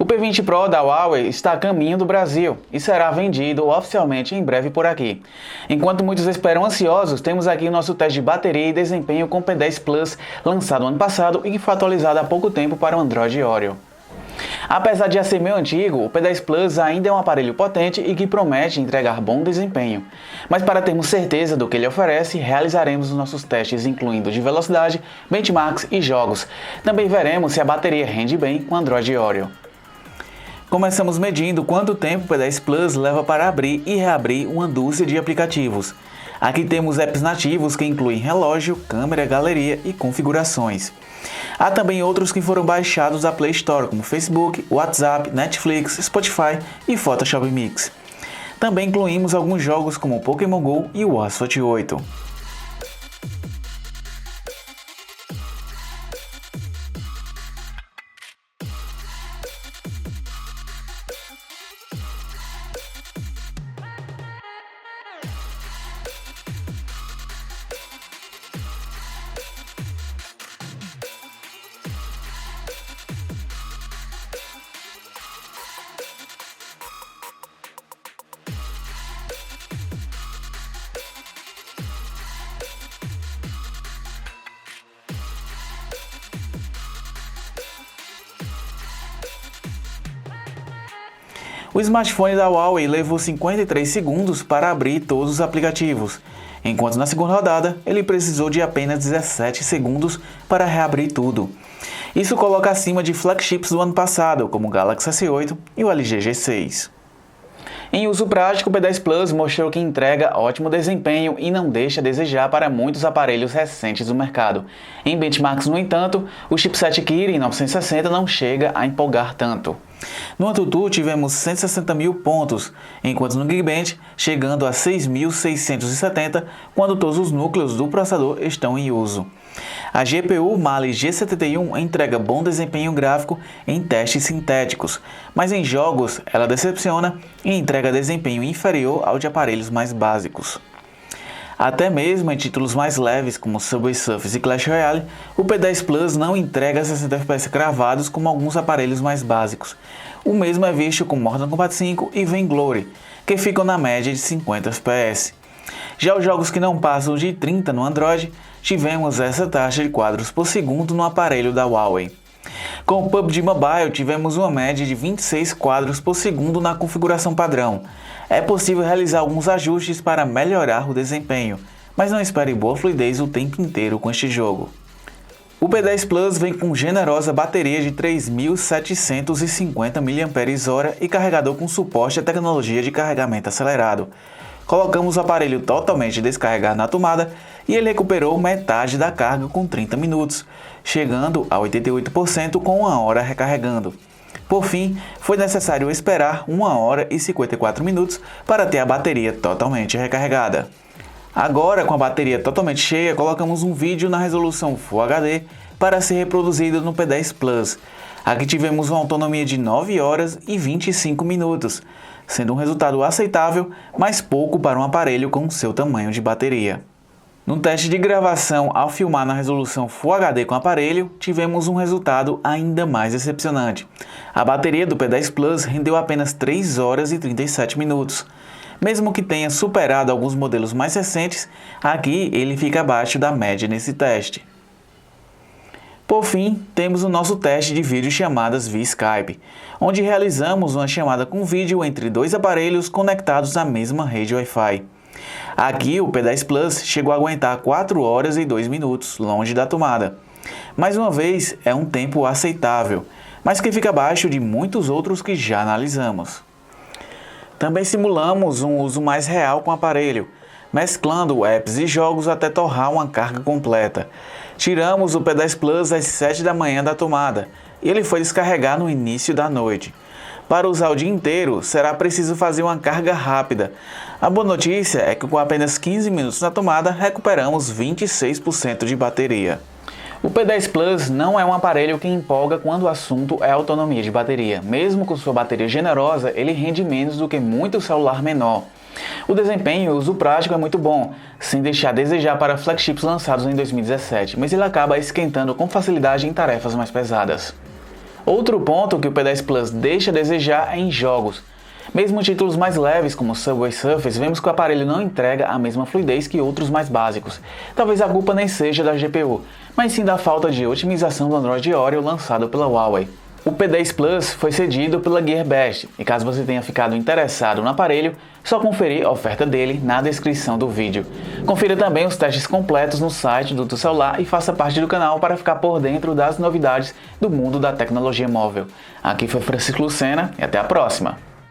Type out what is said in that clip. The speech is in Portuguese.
O P20 Pro da Huawei está a caminho do Brasil e será vendido oficialmente em breve por aqui. Enquanto muitos esperam ansiosos, temos aqui o nosso teste de bateria e desempenho com o P10 Plus, lançado ano passado e que foi atualizado há pouco tempo para o Android Oreo. Apesar de já ser meio antigo, o P10 Plus ainda é um aparelho potente e que promete entregar bom desempenho. Mas para termos certeza do que ele oferece, realizaremos os nossos testes incluindo de velocidade, benchmarks e jogos. Também veremos se a bateria rende bem com o Android Oreo. Começamos medindo quanto tempo o P10 Plus leva para abrir e reabrir uma dúzia de aplicativos. Aqui temos apps nativos que incluem relógio, câmera, galeria e configurações. Há também outros que foram baixados da Play Store, como Facebook, WhatsApp, Netflix, Spotify e Photoshop Mix. Também incluímos alguns jogos como Pokémon GO e o Asphalt 8. O smartphone da Huawei levou 53 segundos para abrir todos os aplicativos, enquanto na segunda rodada ele precisou de apenas 17 segundos para reabrir tudo. Isso coloca acima de flagships do ano passado, como o Galaxy S8 e o LG G6. Em uso prático, o P10 Plus mostrou que entrega ótimo desempenho e não deixa a desejar para muitos aparelhos recentes do mercado. Em benchmarks, no entanto, o chipset Kirin 960 não chega a empolgar tanto. No AnTuTu tivemos 160 mil pontos, enquanto no Geekbench chegando a 6.670 quando todos os núcleos do processador estão em uso. A GPU Mali G71 entrega bom desempenho gráfico em testes sintéticos, mas em jogos ela decepciona e entrega desempenho inferior ao de aparelhos mais básicos. Até mesmo em títulos mais leves como Subway Surfers e Clash Royale, o P10 Plus não entrega 60 FPS cravados como alguns aparelhos mais básicos. O mesmo é visto com Mortal Kombat 5 e Vainglory, que ficam na média de 50 FPS. Já os jogos que não passam de 30 no Android, tivemos essa taxa de quadros por segundo no aparelho da Huawei. Com o PUBG Mobile, tivemos uma média de 26 quadros por segundo na configuração padrão. É possível realizar alguns ajustes para melhorar o desempenho, mas não espere boa fluidez o tempo inteiro com este jogo. O P10 Plus vem com generosa bateria de 3.750 mAh e carregador com suporte à tecnologia de carregamento acelerado. Colocamos o aparelho totalmente descarregado na tomada e ele recuperou metade da carga com 30 minutos, chegando a 88% com 1 hora recarregando. Por fim, foi necessário esperar 1 hora e 54 minutos para ter a bateria totalmente recarregada. Agora, com a bateria totalmente cheia, colocamos um vídeo na resolução Full HD para ser reproduzido no P10 Plus. Aqui tivemos uma autonomia de 9 horas e 25 minutos, sendo um resultado aceitável, mas pouco para um aparelho com seu tamanho de bateria. No teste de gravação, ao filmar na resolução Full HD com o aparelho, tivemos um resultado ainda mais decepcionante. A bateria do P10 Plus rendeu apenas 3 horas e 37 minutos. Mesmo que tenha superado alguns modelos mais recentes, aqui ele fica abaixo da média nesse teste. Por fim, temos o nosso teste de videochamadas via Skype, onde realizamos uma chamada com vídeo entre dois aparelhos conectados à mesma rede Wi-Fi. Aqui o P10 Plus chegou a aguentar 4 horas e 2 minutos longe da tomada. Mais uma vez, é um tempo aceitável, mas que fica abaixo de muitos outros que já analisamos. Também simulamos um uso mais real com o aparelho, mesclando apps e jogos até torrar uma carga completa. Tiramos o P10 Plus às 7 da manhã da tomada e ele foi descarregar no início da noite. Para usar o dia inteiro, será preciso fazer uma carga rápida. A boa notícia é que com apenas 15 minutos na tomada, recuperamos 26% de bateria. O P10 Plus não é um aparelho que empolga quando o assunto é autonomia de bateria. Mesmo com sua bateria generosa, ele rende menos do que muito celular menor. O desempenho e o uso prático é muito bom, sem deixar a desejar para flagships lançados em 2017, mas ele acaba esquentando com facilidade em tarefas mais pesadas. Outro ponto que o P10 Plus deixa a desejar é em jogos. Mesmo em títulos mais leves, como Subway Surfers, vemos que o aparelho não entrega a mesma fluidez que outros mais básicos. Talvez a culpa nem seja da GPU, mas sim da falta de otimização do Android Oreo lançado pela Huawei. O P10 Plus foi cedido pela Gearbest, e caso você tenha ficado interessado no aparelho, só conferir a oferta dele na descrição do vídeo. Confira também os testes completos no site do teu celular e faça parte do canal para ficar por dentro das novidades do mundo da tecnologia móvel. Aqui foi Francisco Lucena e até a próxima!